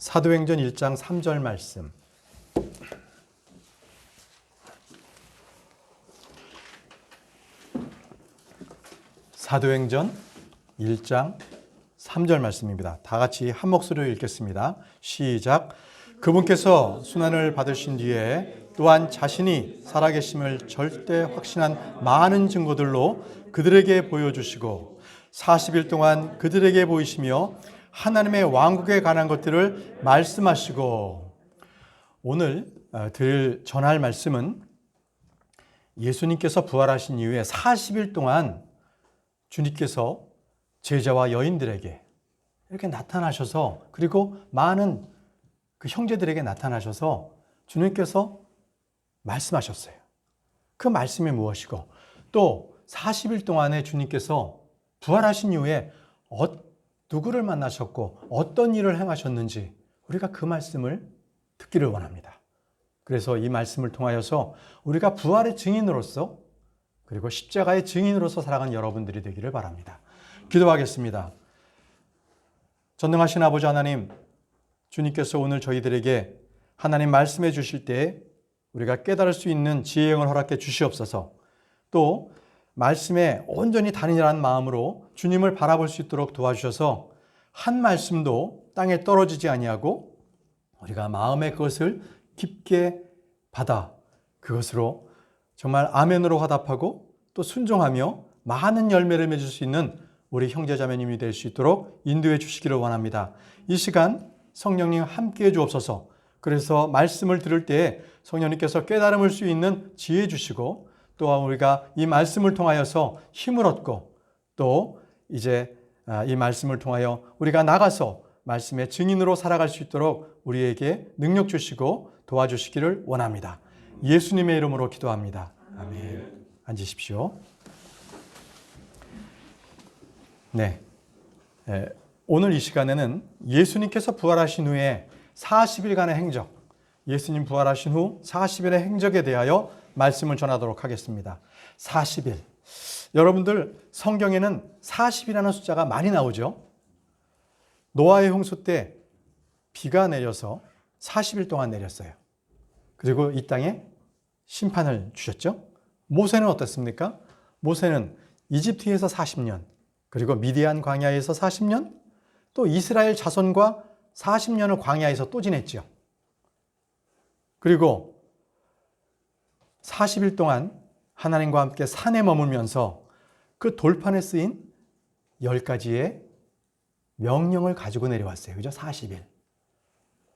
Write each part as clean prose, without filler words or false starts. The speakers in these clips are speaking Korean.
사도행전 1장 3절 말씀. 사도행전 1장 3절 말씀입니다. 다 같이 한 목소리로 읽겠습니다. 시작. 그분께서 순환을 받으신 뒤에 또한 자신이 살아계심을 절대 확신한 많은 증거들로 그들에게 보여주시고 40일 동안 그들에게 보이시며 하나님의 왕국에 관한 것들을 말씀하시고. 오늘 전할 말씀은 예수님께서 부활하신 이후에 40일 동안 주님께서 제자와 여인들에게 이렇게 나타나셔서, 그리고 많은 그 형제들에게 나타나셔서 주님께서 말씀하셨어요. 그 말씀이 무엇이고, 또 40일 동안에 주님께서 부활하신 이후에 누구를 만나셨고 어떤 일을 행하셨는지 우리가 그 말씀을 듣기를 원합니다. 그래서 이 말씀을 통하여서 우리가 부활의 증인으로서, 그리고 십자가의 증인으로서 살아간 여러분들이 되기를 바랍니다. 기도하겠습니다. 전능하신 아버지 하나님, 주님께서 오늘 저희들에게 하나님 말씀해 주실 때 우리가 깨달을 수 있는 지혜의 영을 허락해 주시옵소서. 또 말씀에 온전히 단일한 마음으로 주님을 바라볼 수 있도록 도와주셔서 한 말씀도 땅에 떨어지지 아니하고 우리가 마음의 그것을 깊게 받아 그것으로 정말 아멘으로 화답하고 또 순종하며 많은 열매를 맺을 수 있는 우리 형제자매님이 될 수 있도록 인도해 주시기를 원합니다. 이 시간 성령님 함께해 주옵소서. 그래서 말씀을 들을 때 성령님께서 깨달음을 수 있는 지혜 주시고, 또한 우리가 이 말씀을 통하여서 힘을 얻고, 또 이제 이 말씀을 통하여 우리가 나가서 말씀의 증인으로 살아갈 수 있도록 우리에게 능력 주시고 도와주시기를 원합니다. 예수님의 이름으로 기도합니다. 아멘. 앉으십시오. 네. 오늘 이 시간에는 예수님께서 부활하신 후에 40일간의 행적, 예수님 부활하신 후 40일의 행적에 대하여 말씀을 전하도록 하겠습니다. 40일. 여러분들 성경에는 40이라는 숫자가 많이 나오죠. 노아의 홍수 때 비가 내려서 40일 동안 내렸어요. 그리고 이 땅에 심판을 주셨죠. 모세는 어떻습니까? 모세는 이집트에서 40년, 그리고 미디안 광야에서 40년, 또 이스라엘 자손과 40년을 광야에서 또 지냈죠. 그리고 40일 동안 하나님과 함께 산에 머물면서 그 돌판에 쓰인 10가지의 명령을 가지고 내려왔어요. 그죠? 40일.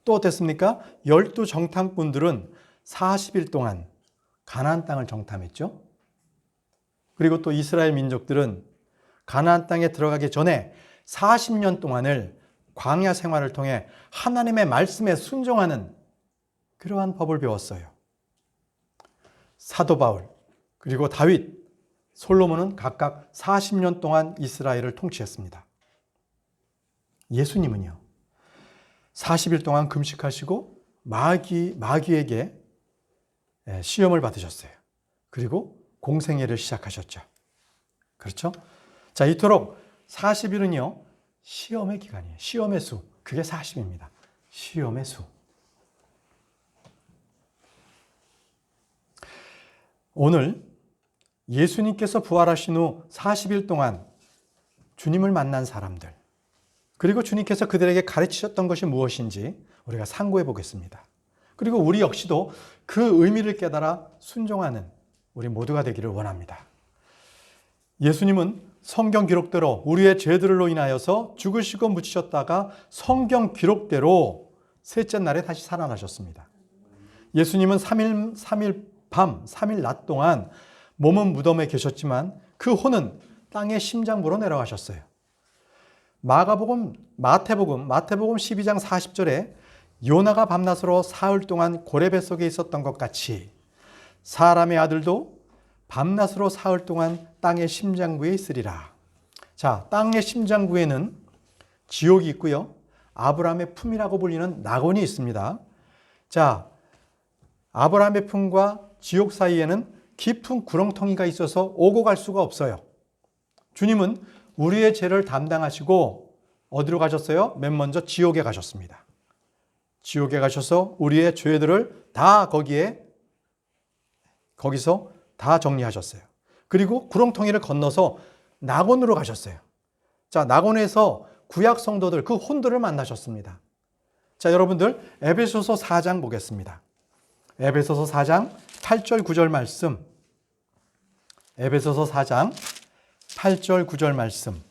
또 어땠습니까? 12 정탐꾼들은 40일 동안 가나안 땅을 정탐했죠. 그리고 또 이스라엘 민족들은 가나안 땅에 들어가기 전에 40년 동안을 광야 생활을 통해 하나님의 말씀에 순종하는 그러한 법을 배웠어요. 사도 바울, 그리고 다윗, 솔로몬은 각각 40년 동안 이스라엘을 통치했습니다. 예수님은요, 40일 동안 금식하시고 마귀에게 시험을 받으셨어요. 그리고 공생애를 시작하셨죠. 그렇죠? 자, 이토록 40일은요, 시험의 기간이에요. 시험의 수. 그게 40입니다. 시험의 수. 오늘 예수님께서 부활하신 후 40일 동안 주님을 만난 사람들, 그리고 주님께서 그들에게 가르치셨던 것이 무엇인지 우리가 상고해 보겠습니다. 그리고 우리 역시도 그 의미를 깨달아 순종하는 우리 모두가 되기를 원합니다. 예수님은 성경 기록대로 우리의 죄들로 인하여서 죽으시고 묻히셨다가 성경 기록대로 셋째 날에 다시 살아나셨습니다. 예수님은 3일 밤, 3일 낮 동안 몸은 무덤에 계셨지만 그 혼은 땅의 심장부로 내려가셨어요. 마태복음 12장 40절에 요나가 밤낮으로 사흘 동안 고래 뱃속에 있었던 것 같이 사람의 아들도 밤낮으로 사흘 동안 땅의 심장부에 있으리라. 자, 땅의 심장부에는 지옥이 있고요, 아브라함의 품이라고 불리는 낙원이 있습니다. 자, 아브라함의 품과 지옥 사이에는 깊은 구렁텅이가 있어서 오고 갈 수가 없어요. 주님은 우리의 죄를 담당하시고 어디로 가셨어요? 맨 먼저 지옥에 가셨습니다. 지옥에 가셔서 우리의 죄들을 다 거기서 다 정리하셨어요. 그리고 구렁텅이를 건너서 낙원으로 가셨어요. 자, 낙원에서 구약 성도들, 그 혼들을 만나셨습니다. 자, 여러분들 에베소서 4장 보겠습니다. 에베소서 4장 8절 9절 말씀. 에베소서 4장 8절 9절 말씀.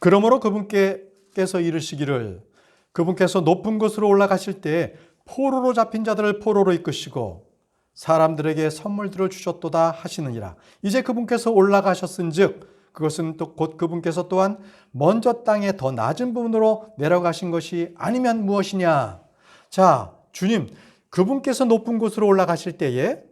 그러므로 그분께서 이르시기를 그분께서 높은 곳으로 올라가실 때 포로로 잡힌 자들을 포로로 이끄시고 사람들에게 선물들을 주셨도다 하시느니라. 이제 그분께서 올라가셨은즉 그것은 또 곧 그분께서 또한 먼저 땅에 더 낮은 부분으로 내려가신 것이 아니면 무엇이냐. 자, 주님 그분께서 높은 곳으로 올라가실 때에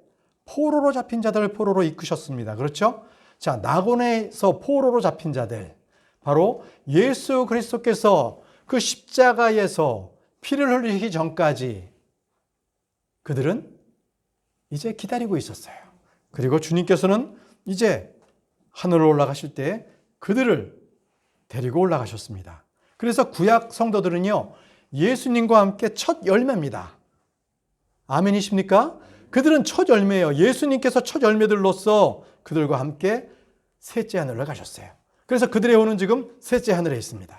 포로로 잡힌 자들을 포로로 이끄셨습니다. 그렇죠? 자, 낙원에서 포로로 잡힌 자들, 바로 예수 그리스도께서 그 십자가에서 피를 흘리기 전까지 그들은 이제 기다리고 있었어요. 그리고 주님께서는 이제 하늘로 올라가실 때 그들을 데리고 올라가셨습니다. 그래서 구약 성도들은요, 예수님과 함께 첫 열매입니다. 아멘이십니까? 그들은 첫 열매예요. 예수님께서 첫 열매들로서 그들과 함께 셋째 하늘로 가셨어요. 그래서 그들의 혼은 지금 셋째 하늘에 있습니다.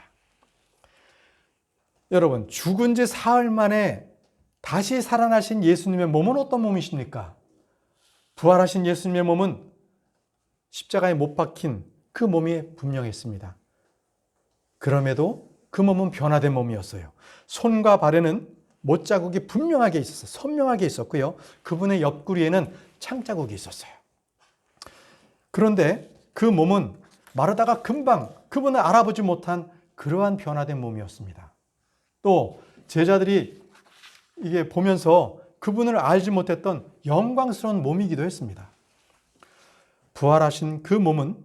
여러분, 죽은 지 사흘 만에 다시 살아나신 예수님의 몸은 어떤 몸이십니까? 부활하신 예수님의 몸은 십자가에 못 박힌 그 몸이 분명했습니다. 그럼에도 그 몸은 변화된 몸이었어요. 손과 발에는 못자국이 분명하게 있었어요. 선명하게 있었고요. 그분의 옆구리에는 창자국이 있었어요. 그런데 그 몸은 마르다가 금방 그분을 알아보지 못한 그러한 변화된 몸이었습니다. 또 제자들이 이게 보면서 그분을 알지 못했던 영광스러운 몸이기도 했습니다. 부활하신 그 몸은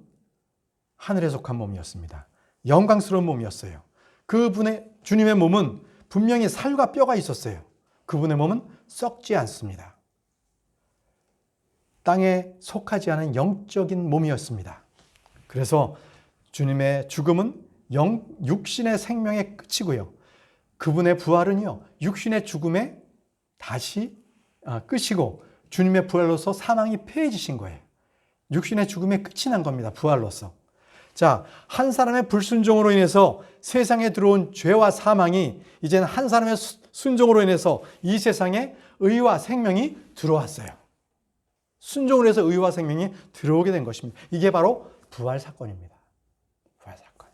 하늘에 속한 몸이었습니다. 영광스러운 몸이었어요. 그분의 주님의 몸은 분명히 살과 뼈가 있었어요. 그분의 몸은 썩지 않습니다. 땅에 속하지 않은 영적인 몸이었습니다. 그래서 주님의 죽음은 육신의 생명의 끝이고요. 그분의 부활은요, 육신의 죽음의 다시 끝이고 주님의 부활로서 사망이 패해지신 거예요. 육신의 죽음의 끝이 난 겁니다. 부활로서. 자, 한 사람의 불순종으로 인해서 세상에 들어온 죄와 사망이 이제는 한 사람의 순종으로 인해서 이 세상에 의와 생명이 들어왔어요. 순종을 해서 의와 생명이 들어오게 된 것입니다. 이게 바로 부활 사건입니다. 부활 사건.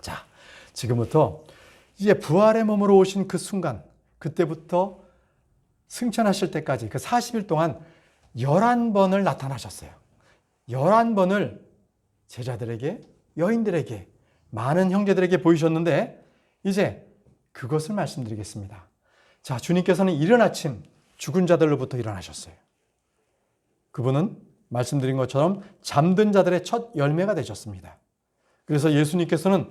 자, 지금부터 이제 부활의 몸으로 오신 그 순간, 그때부터 승천하실 때까지 그 40일 동안 11번을 나타나셨어요. 11번을 제자들에게, 여인들에게, 많은 형제들에게 보이셨는데 이제 그것을 말씀드리겠습니다. 자, 주님께서는 이른 아침 죽은 자들로부터 일어나셨어요. 그분은 말씀드린 것처럼 잠든 자들의 첫 열매가 되셨습니다. 그래서 예수님께서는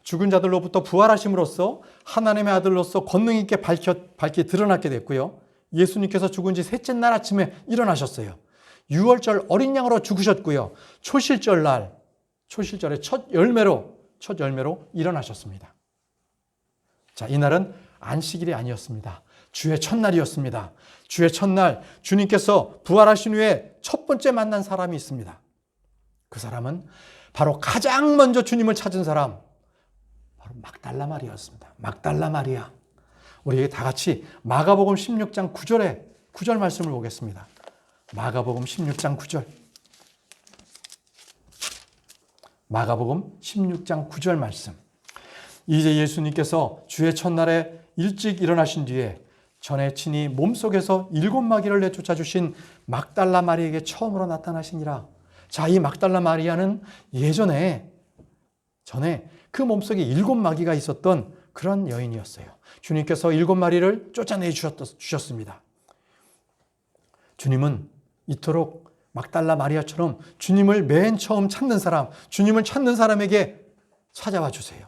죽은 자들로부터 부활하심으로써 하나님의 아들로서 권능 있게 밝게 드러났게 됐고요. 예수님께서 죽은 지 셋째 날 아침에 일어나셨어요. 유월절 어린 양으로 죽으셨고요. 초실절의 첫 열매로 일어나셨습니다. 자, 이날은 안식일이 아니었습니다. 주의 첫날이었습니다. 주의 첫날 주님께서 부활하신 후에 첫 번째 만난 사람이 있습니다. 그 사람은 바로 가장 먼저 주님을 찾은 사람, 바로 막달라 마리아였습니다. 막달라 마리아. 우리 다 같이 마가복음 16장 9절 말씀을 보겠습니다. 마가복음 16장 9절. 마가복음 16장 9절 말씀. 이제 예수님께서 주의 첫날에 일찍 일어나신 뒤에 전에 친히 몸속에서 7마귀를 내쫓아 주신 막달라 마리아에게 처음으로 나타나시니라. 자, 이 막달라 마리아는 전에 그 몸속에 7마귀가 있었던 그런 여인이었어요. 주님께서 7마리를 쫓아내 주셨습니다. 주님은 이토록 막달라 마리아처럼 주님을 맨 처음 찾는 사람, 주님을 찾는 사람에게 찾아와 주세요.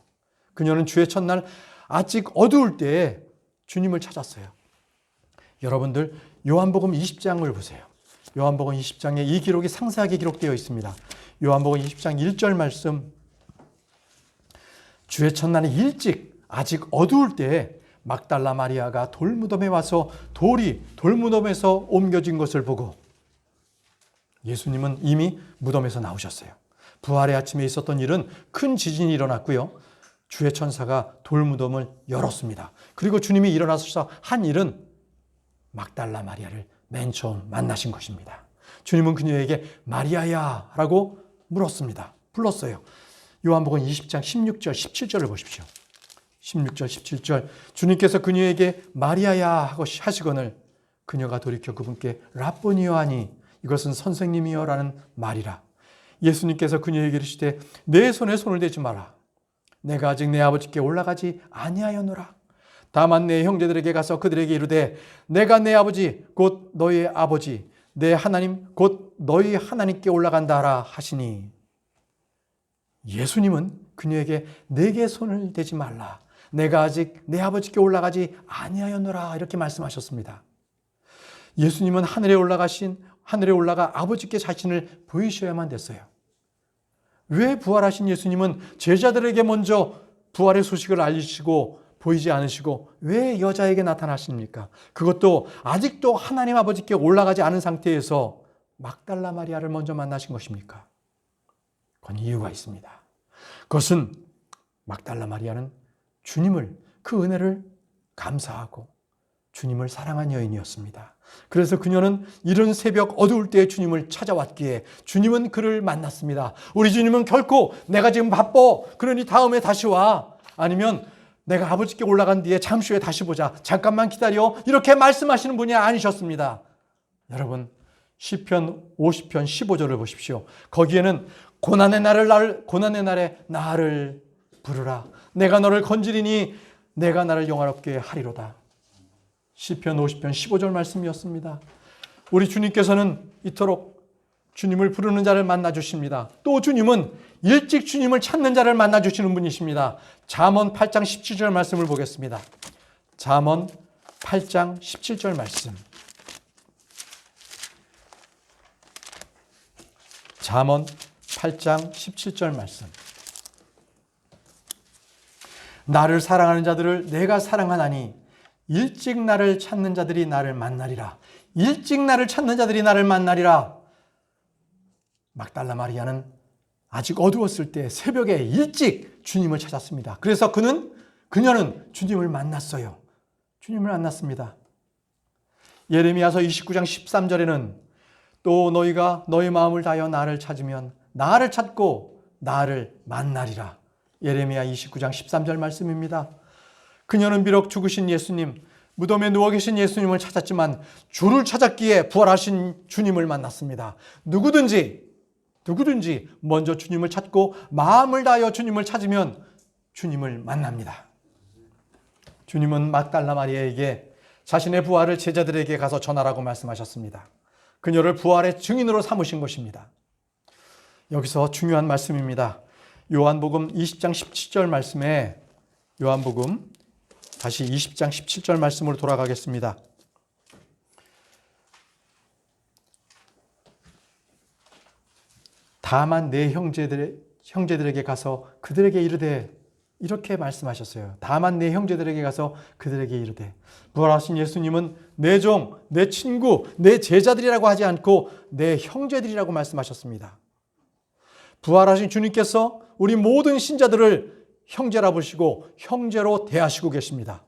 그녀는 주의 첫날 아직 어두울 때에 주님을 찾았어요. 여러분들 요한복음 20장을 보세요. 요한복음 20장에 이 기록이 상세하게 기록되어 있습니다. 요한복음 20장 1절 말씀, 주의 첫날에 일찍 아직 어두울 때에 막달라 마리아가 돌무덤에 와서 돌이 돌무덤에서 옮겨진 것을 보고 예수님은 이미 무덤에서 나오셨어요. 부활의 아침에 있었던 일은 큰 지진이 일어났고요. 주의 천사가 돌무덤을 열었습니다. 그리고 주님이 일어나셔서 한 일은 막달라 마리아를 맨 처음 만나신 것입니다. 주님은 그녀에게 마리아야 라고 물었습니다. 불렀어요. 요한복음 20장 16절 17절을 보십시오. 16절 17절 주님께서 그녀에게 마리아야 하시거늘 그녀가 돌이켜 그분께 라보니여 하니 이것은 선생님이여 라는 말이라. 예수님께서 그녀에게 이르시되 내 손에 손을 대지 마라. 내가 아직 내 아버지께 올라가지 아니하였노라. 다만 내 형제들에게 가서 그들에게 이르되 내가 내 아버지 곧 너희 아버지 내 하나님 곧 너희 하나님께 올라간다 하라 하시니 예수님은 그녀에게 내게 손을 대지 말라. 내가 아직 내 아버지께 올라가지 아니하였노라 이렇게 말씀하셨습니다. 예수님은 하늘에 올라가 아버지께 자신을 보이셔야만 됐어요. 왜 부활하신 예수님은 제자들에게 먼저 부활의 소식을 알리시고 보이지 않으시고 왜 여자에게 나타나십니까? 그것도 아직도 하나님 아버지께 올라가지 않은 상태에서 막달라 마리아를 먼저 만나신 것입니까? 그건 이유가 있습니다. 그것은 막달라 마리아는 주님을 그 은혜를 감사하고 주님을 사랑한 여인이었습니다. 그래서 그녀는 이른 새벽 어두울 때에 주님을 찾아왔기에 주님은 그를 만났습니다. 우리 주님은 결코 내가 지금 바빠 그러니 다음에 다시 와 아니면 내가 아버지께 올라간 뒤에 잠시 후에 다시 보자 잠깐만 기다려 이렇게 말씀하시는 분이 아니셨습니다. 여러분 시편 50편 15절을 보십시오. 거기에는 고난의 날에 나를 부르라. 내가 너를 건지리니 내가 나를 영화롭게 하리로다. 시편 50편 15절 말씀이었습니다. 우리 주님께서는 이토록 주님을 부르는 자를 만나 주십니다. 또 주님은 일찍 주님을 찾는 자를 만나 주시는 분이십니다. 잠언 8장 17절 말씀을 보겠습니다. 잠언 8장 17절 말씀. 잠언 8장 17절 말씀. 나를 사랑하는 자들을 내가 사랑하나니 일찍 나를 찾는 자들이 나를 만나리라. 일찍 나를 찾는 자들이 나를 만나리라. 막달라 마리아는 아직 어두웠을 때 새벽에 일찍 주님을 찾았습니다. 그래서 그녀는 주님을 만났어요. 주님을 만났습니다. 예레미야서 29장 13절에는 또 너희가 너희 마음을 다하여 나를 찾으면 나를 찾고 나를 만나리라. 예레미야 29장 13절 말씀입니다. 그녀는 비록 죽으신 예수님, 무덤에 누워 계신 예수님을 찾았지만 주를 찾았기에 부활하신 주님을 만났습니다. 누구든지 먼저 주님을 찾고 마음을 다하여 주님을 찾으면 주님을 만납니다. 주님은 막달라 마리아에게 자신의 부활을 제자들에게 가서 전하라고 말씀하셨습니다. 그녀를 부활의 증인으로 삼으신 것입니다. 여기서 중요한 말씀입니다. 요한복음 20장 17절 말씀에 요한복음 다시 20장 17절 말씀으로 돌아가겠습니다. 다만 내 형제들에게 가서 그들에게 이르되 이렇게 말씀하셨어요. 다만 내 형제들에게 가서 그들에게 이르되 부활하신 예수님은 내 종, 내 친구, 내 제자들이라고 하지 않고 내 형제들이라고 말씀하셨습니다. 부활하신 주님께서 우리 모든 신자들을 형제라 부르시고 형제로 대하시고 계십니다.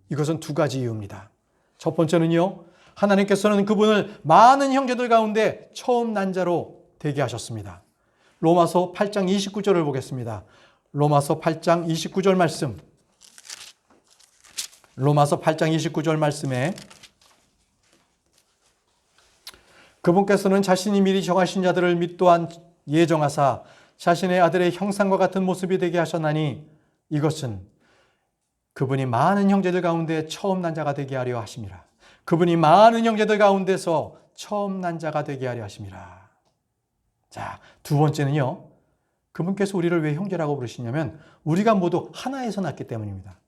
이것은 두 가지 이유입니다. 첫 번째는요, 하나님께서는 그분을 많은 형제들 가운데 처음 난 자로 되게 하셨습니다. 로마서 8장 29절을 보겠습니다. 로마서 8장 29절 말씀. 로마서 8장 29절 말씀에 그분께서는 자신이 미리 정하신 자들을 및 또한 예정하사 자신의 아들의 형상과 같은 모습이 되게 하셨나니 이것은 그분이 많은 형제들 가운데 처음 난 자가 되게 하려 하심이라. 그분이 많은 형제들 가운데서 처음 난 자가 되게 하려 하심이라. 자, 두 번째는요. 그분께서 우리를 왜 형제라고 부르시냐면 우리가 모두 하나에서 났기 때문입니다.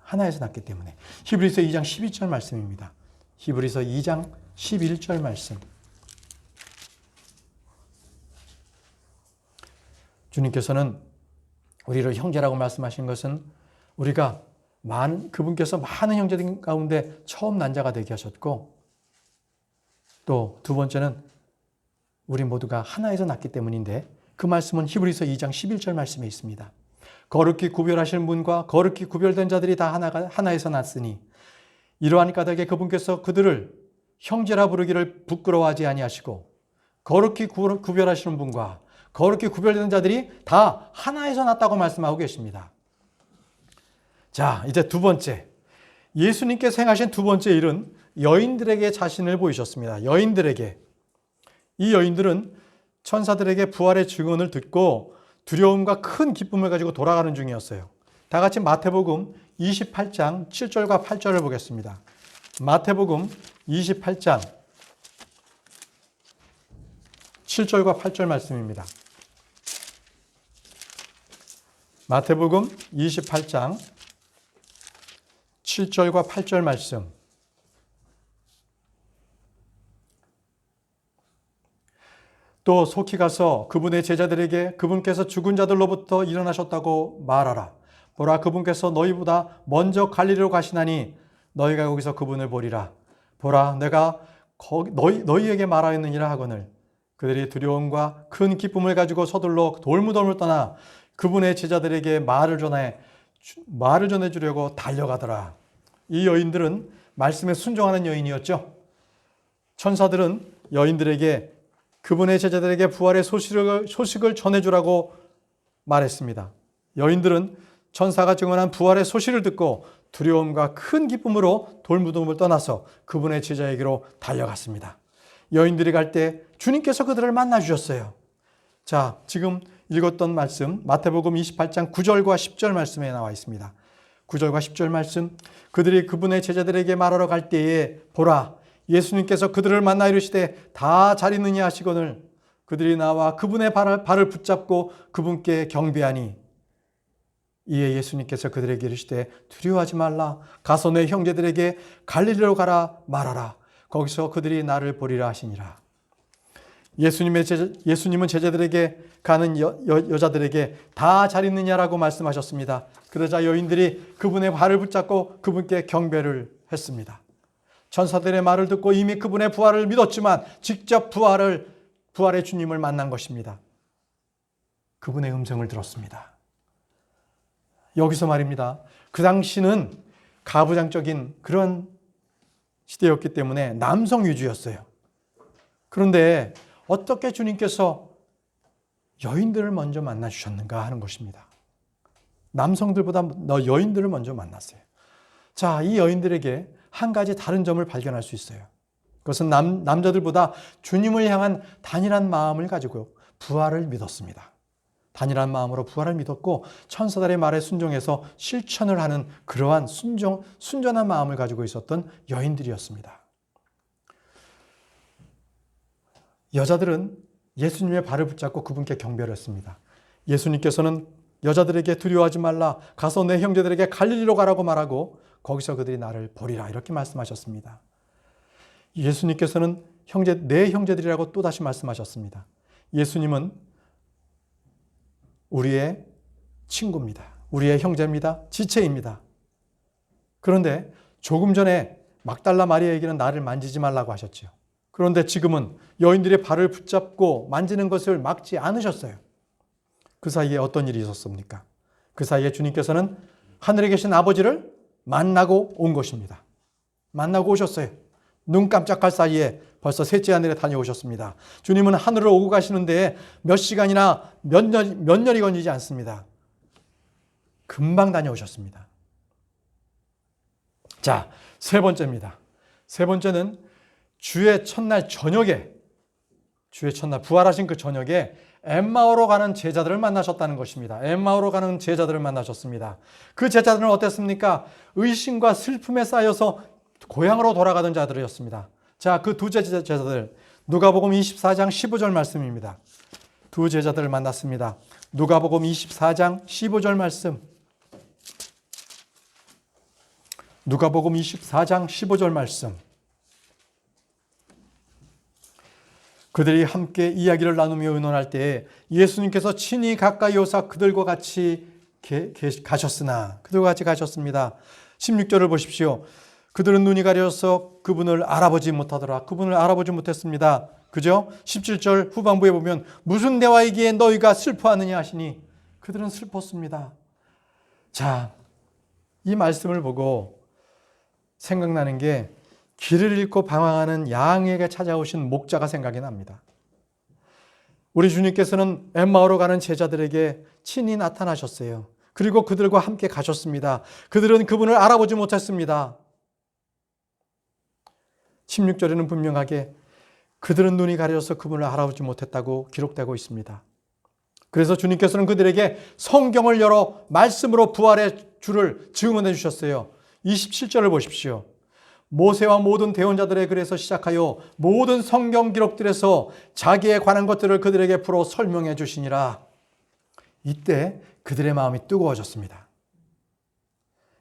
하나에서 났기 때문에. 히브리서 2장 11절 말씀입니다. 히브리서 2장 11절 말씀. 주님께서는 우리를 형제라고 말씀하신 것은 우리가 그분께서 많은 형제들 가운데 처음 난 자가 되게 하셨고, 또 두 번째는 우리 모두가 하나에서 났기 때문인데, 그 말씀은 히브리서 2장 11절 말씀에 있습니다. 거룩히 구별하시는 분과 거룩히 구별된 자들이 다 하나에서 났으니 이러한 까닭에 그분께서 그들을 형제라 부르기를 부끄러워하지 아니하시고, 거룩히 구별하시는 분과 거룩히 구별된 자들이 다 하나에서 났다고 말씀하고 계십니다. 자, 이제 두 번째, 예수님께서 행하신 두 번째 일은 여인들에게 자신을 보이셨습니다. 여인들에게. 이 여인들은 천사들에게 부활의 증언을 듣고 두려움과 큰 기쁨을 가지고 돌아가는 중이었어요. 다 같이 마태복음 28장 7절과 8절을 보겠습니다. 마태복음 28장 7절과 8절 말씀입니다. 마태복음 28장 7절과 8절 말씀. 또 속히 가서 그분의 제자들에게 그분께서 죽은 자들로부터 일어나셨다고 말하라. 보라, 그분께서 너희보다 먼저 갈릴리로 가시나니 너희가 거기서 그분을 보리라. 보라, 내가 너희에게 말하였느니라 하거늘 그들이 두려움과 큰 기쁨을 가지고 서둘러 돌무덤을 떠나 그분의 제자들에게 말을 전해주려고 달려가더라. 이 여인들은 말씀에 순종하는 여인이었죠. 천사들은 여인들에게 그분의 제자들에게 부활의 소식을 전해주라고 말했습니다. 여인들은 천사가 증언한 부활의 소식을 듣고 두려움과 큰 기쁨으로 돌무덤을 떠나서 그분의 제자에게로 달려갔습니다. 여인들이 갈 때 주님께서 그들을 만나 주셨어요. 자, 지금 읽었던 말씀 마태복음 28장 9절과 10절 말씀에 나와 있습니다. 9절과 10절 말씀, 그들이 그분의 제자들에게 말하러 갈 때에 보라, 예수님께서 그들을 만나 이르시되 다 잘 있느냐 하시거늘 그들이 나와 그분의 발을 붙잡고 그분께 경배하니 이에 예수님께서 그들에게 이르시되 두려워하지 말라. 가서 내 형제들에게 갈릴리로 가라 말하라. 거기서 그들이 나를 보리라 하시니라. 예수님은 제자들에게 가는 여자들에게 다 잘 있느냐라고 말씀하셨습니다. 그러자 여인들이 그분의 발을 붙잡고 그분께 경배를 했습니다. 천사들의 말을 듣고 이미 그분의 부활을 믿었지만 직접 부활의 주님을 만난 것입니다. 그분의 음성을 들었습니다. 여기서 말입니다. 그 당시는 가부장적인 그런 시대였기 때문에 남성 위주였어요. 그런데 어떻게 주님께서 여인들을 먼저 만나 주셨는가 하는 것입니다. 남성들보다 여인들을 먼저 만났어요. 자, 이 여인들에게 한 가지 다른 점을 발견할 수 있어요. 그것은 남자들보다 주님을 향한 단일한 마음을 가지고 부활을 믿었습니다. 단일한 마음으로 부활을 믿었고 천사들의 말에 순종해서 실천을 하는 그러한 순전한 마음을 가지고 있었던 여인들이었습니다. 여자들은 예수님의 발을 붙잡고 그분께 경배를 했습니다. 예수님께서는 여자들에게 두려워하지 말라. 가서 내 형제들에게 갈릴리로 가라고 말하고 거기서 그들이 나를 보리라. 이렇게 말씀하셨습니다. 예수님께서는 내 형제들이라고 또다시 말씀하셨습니다. 예수님은 우리의 친구입니다. 우리의 형제입니다. 지체입니다. 그런데 조금 전에 막달라 마리아에게는 나를 만지지 말라고 하셨죠. 그런데 지금은 여인들의 발을 붙잡고 만지는 것을 막지 않으셨어요. 그 사이에 어떤 일이 있었습니까? 그 사이에 주님께서는 하늘에 계신 아버지를 만나고 온 것입니다. 만나고 오셨어요. 눈 깜짝할 사이에 벌써 셋째 하늘에 다녀오셨습니다. 주님은 하늘을 오고 가시는데 몇 시간이나 몇 년이 걸리지 않습니다. 금방 다녀오셨습니다. 자, 세 번째입니다. 세 번째는 주의 첫날 부활하신 그 저녁에 엠마오로 가는 제자들을 만나셨다는 것입니다. 엠마오로 가는 제자들을 만나셨습니다. 그 제자들은 어땠습니까? 의심과 슬픔에 쌓여서 고향으로 돌아가던 자들이었습니다. 자, 그 두 제자들, 누가복음 24장 15절 말씀입니다. 두 제자들을 만났습니다. 누가복음 24장 15절 말씀. 누가복음 24장 15절 말씀. 그들이 함께 이야기를 나누며 의논할 때에 예수님께서 친히 가까이 오사 그들과 같이 가셨으나 그들과 같이 가셨습니다. 16절을 보십시오. 그들은 눈이 가려서 그분을 알아보지 못하더라. 그분을 알아보지 못했습니다. 그죠? 17절 후반부에 보면 무슨 대화이기에 너희가 슬퍼하느냐 하시니 그들은 슬펐습니다. 자, 이 말씀을 보고 생각나는 게 길을 잃고 방황하는 양에게 찾아오신 목자가 생각이 납니다. 우리 주님께서는 엠마오로 가는 제자들에게 친히 나타나셨어요. 그리고 그들과 함께 가셨습니다. 그들은 그분을 알아보지 못했습니다. 16절에는 분명하게 그들은 눈이 가려서 그분을 알아보지 못했다고 기록되고 있습니다. 그래서 주님께서는 그들에게 성경을 열어 말씀으로 부활의 주를 증언해 주셨어요. 27절을 보십시오. 모세와 모든 대언자들의 글에서 시작하여 모든 성경 기록들에서 자기에 관한 것들을 그들에게 풀어 설명해 주시니라. 이때 그들의 마음이 뜨거워졌습니다.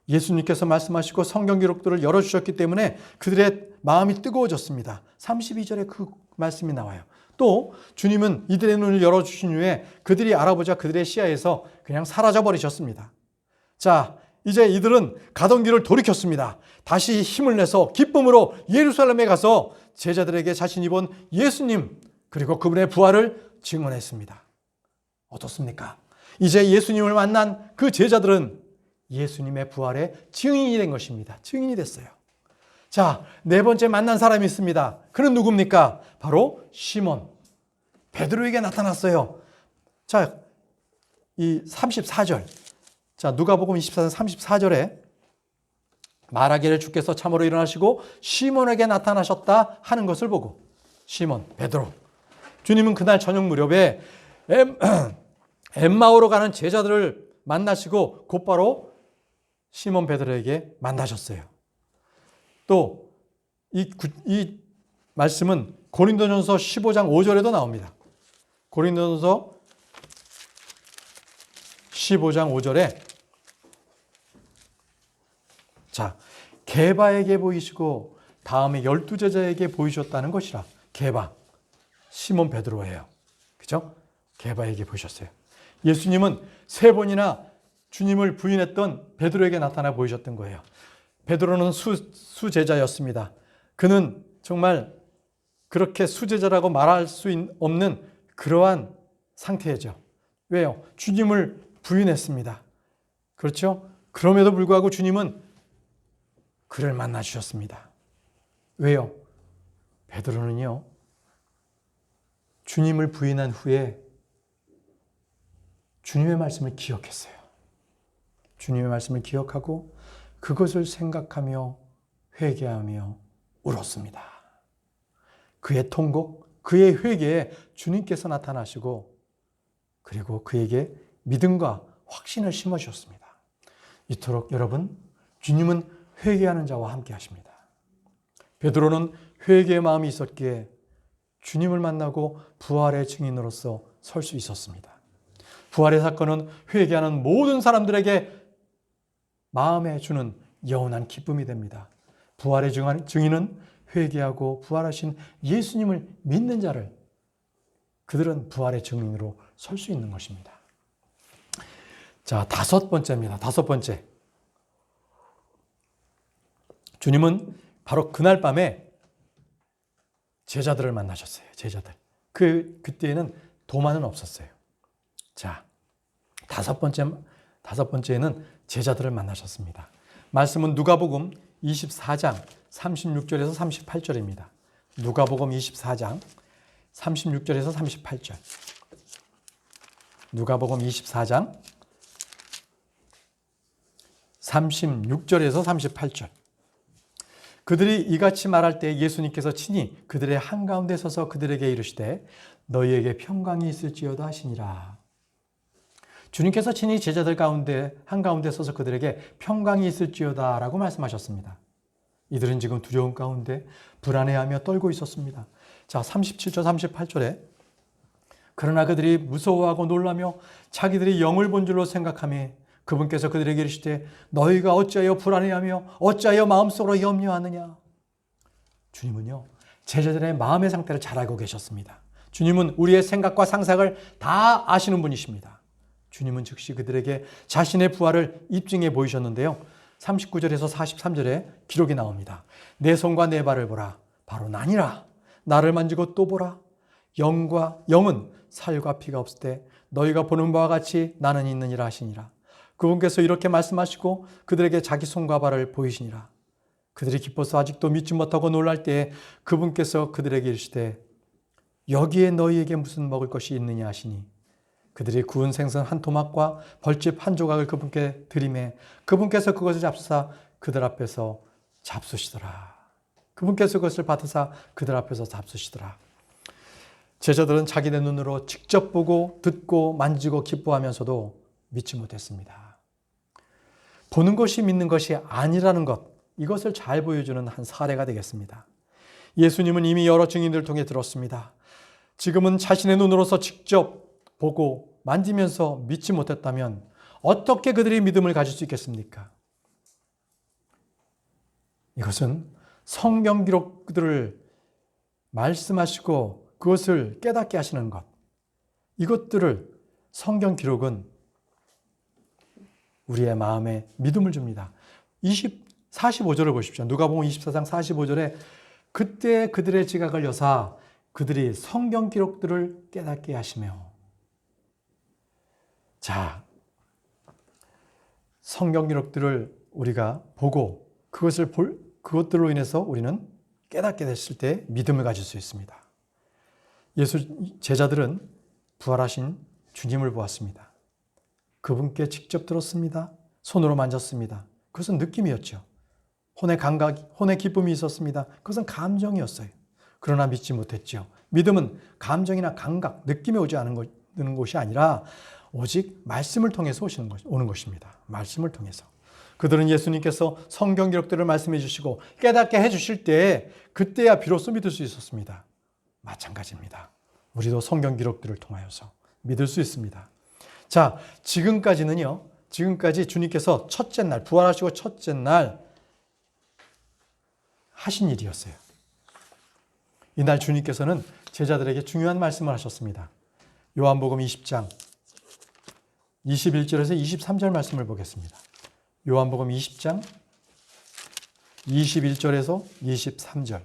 예수님께서 말씀하시고 성경 기록들을 열어주셨기 때문에 그들의 마음이 뜨거워졌습니다. 32절에 그 말씀이 나와요. 또 주님은 이들의 눈을 열어주신 후에 그들이 알아보자 그들의 시야에서 그냥 사라져버리셨습니다. 자, 이제 이들은 가던 길을 돌이켰습니다. 다시 힘을 내서 기쁨으로 예루살렘에 가서 제자들에게 자신이 본 예수님 그리고 그분의 부활을 증언했습니다. 어떻습니까? 이제 예수님을 만난 그 제자들은 예수님의 부활의 증인이 된 것입니다. 증인이 됐어요. 자, 네 번째 만난 사람이 있습니다. 그는 누굽니까? 바로 시몬, 베드로에게 나타났어요. 자, 이 34절. 자, 누가복음 24장 34절에 말하기를 주께서 참으로 일어나시고 시몬에게 나타나셨다 하는 것을 보고 시몬, 베드로. 주님은 그날 저녁 무렵에 엠마오로 가는 제자들을 만나시고 곧바로 시몬 베드로에게 만나셨어요. 또 이 말씀은 고린도전서 15장 5절에도 나옵니다. 고린도전서 15장 5절에 자, 게바에게 보이시고 다음에 12제자에게 보이셨다는 것이라. 게바, 시몬 베드로예요. 그죠? 게바에게 보이셨어요. 예수님은 3번이나 주님을 부인했던 베드로에게 나타나 보이셨던 거예요. 베드로는 수제자였습니다. 그는 정말 그렇게 수제자라고 말할 수 없는 그러한 상태죠. 왜요? 주님을 부인했습니다. 그렇죠? 그럼에도 불구하고 주님은 그를 만나 주셨습니다. 왜요? 베드로는요, 주님을 부인한 후에 주님의 말씀을 기억했어요. 주님의 말씀을 기억하고 그것을 생각하며 회개하며 울었습니다. 그의 통곡, 그의 회개에 주님께서 나타나시고 그리고 그에게 믿음과 확신을 심어주셨습니다. 이토록 여러분, 주님은 회개하는 자와 함께 하십니다. 베드로는 회개의 마음이 있었기에 주님을 만나고 부활의 증인으로서 설 수 있었습니다. 부활의 사건은 회개하는 모든 사람들에게 마음에 주는 영원한 기쁨이 됩니다. 부활의 증인은 회개하고 부활하신 예수님을 믿는 자를 그들은 부활의 증인으로 설 수 있는 것입니다. 자, 5번째입니다. 5번째. 주님은 바로 그날 밤에 제자들을 만나셨어요. 제자들. 그때에는 도마는 없었어요. 자, 5번째는 제자들을 만나셨습니다. 말씀은 누가복음 24장 36절에서 38절입니다. 누가복음 24장 36절에서 38절. 누가복음 24장 36절에서 38절. 그들이 이같이 말할 때 예수님께서 친히 그들의 한가운데 서서 그들에게 이르시되 너희에게 평강이 있을지어다 하시니라. 주님께서 친히 제자들 가운데 한가운데 서서 그들에게 평강이 있을지어다 라고 말씀하셨습니다. 이들은 지금 두려움 가운데 불안해하며 떨고 있었습니다. 자, 37절 38절에 그러나 그들이 무서워하고 놀라며 자기들이 영을 본 줄로 생각하며 그분께서 그들에게 이르시되 너희가 어찌하여 불안해하며 어찌하여 마음속으로 염려하느냐. 주님은요, 제자들의 마음의 상태를 잘 알고 계셨습니다. 주님은 우리의 생각과 상상을 다 아시는 분이십니다. 주님은 즉시 그들에게 자신의 부활을 입증해 보이셨는데요. 39절에서 43절에 기록이 나옵니다. 내 손과 내 발을 보라. 바로 나니라. 나를 만지고 또 보라. 영은 살과 피가 없을 때 너희가 보는 바와 같이 나는 있느니라 하시니라. 그분께서 이렇게 말씀하시고 그들에게 자기 손과 발을 보이시니라. 그들이 기뻐서 아직도 믿지 못하고 놀랄 때에 그분께서 그들에게 이르시되 여기에 너희에게 무슨 먹을 것이 있느냐 하시니 그들이 구운 생선 한 토막과 벌집 한 조각을 그분께 드리매 그분께서 그것을 잡수사 그들 앞에서 잡수시더라. 그분께서 그것을 받으사 그들 앞에서 잡수시더라. 제자들은 자기네 눈으로 직접 보고 듣고 만지고 기뻐하면서도 믿지 못했습니다. 보는 것이 믿는 것이 아니라는 것, 이것을 잘 보여주는 한 사례가 되겠습니다. 예수님은 이미 여러 증인들을 통해 들었습니다. 지금은 자신의 눈으로서 직접 보고 만지면서 믿지 못했다면 어떻게 그들이 믿음을 가질 수 있겠습니까? 이것은 성경 기록들을 말씀하시고 그것을 깨닫게 하시는 것, 이것들을 성경 기록은 우리의 마음에 믿음을 줍니다. 45절을 보십시오. 누가복음 24장 45절에 그때 그들의 지각을 여사 그들이 성경 기록들을 깨닫게 하시며, 자, 성경 기록들을 우리가 보고 그것들로 인해서 우리는 깨닫게 됐을 때 믿음을 가질 수 있습니다. 제자들은 부활하신 주님을 보았습니다. 그분께 직접 들었습니다. 손으로 만졌습니다. 그것은 느낌이었죠. 혼의 기쁨이 있었습니다. 그것은 감정이었어요. 그러나 믿지 못했죠. 믿음은 감정이나 감각, 느낌이 오지 않는 것이 아니라 오직 말씀을 통해서 오는 것입니다. 말씀을 통해서. 그들은 예수님께서 성경 기록들을 말씀해 주시고 깨닫게 해 주실 때 그때야 비로소 믿을 수 있었습니다. 마찬가지입니다. 우리도 성경 기록들을 통하여서 믿을 수 있습니다. 자, 지금까지 주님께서 첫째 날, 부활하시고 첫째 날 하신 일이었어요. 이날 주님께서는 제자들에게 중요한 말씀을 하셨습니다. 요한복음 20장 21절에서 23절 말씀을 보겠습니다. 요한복음 20장 21절에서 23절.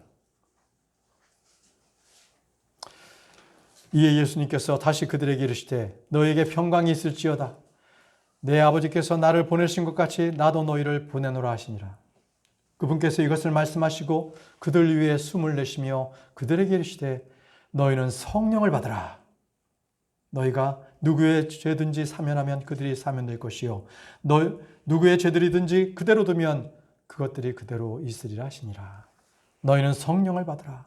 이에 예수님께서 다시 그들에게 이르시되 너희에게 평강이 있을지어다. 내 아버지께서 나를 보내신 것 같이 나도 너희를 보내노라 하시니라. 그분께서 이것을 말씀하시고 그들 위에 숨을 내쉬며 그들에게 이르시되 너희는 성령을 받으라. 너희가 누구의 죄든지 사면하면 그들이 사면될 것이요 누구의 죄들이든지 그대로 두면 그것들이 그대로 있으리라 하시니라. 너희는 성령을 받으라.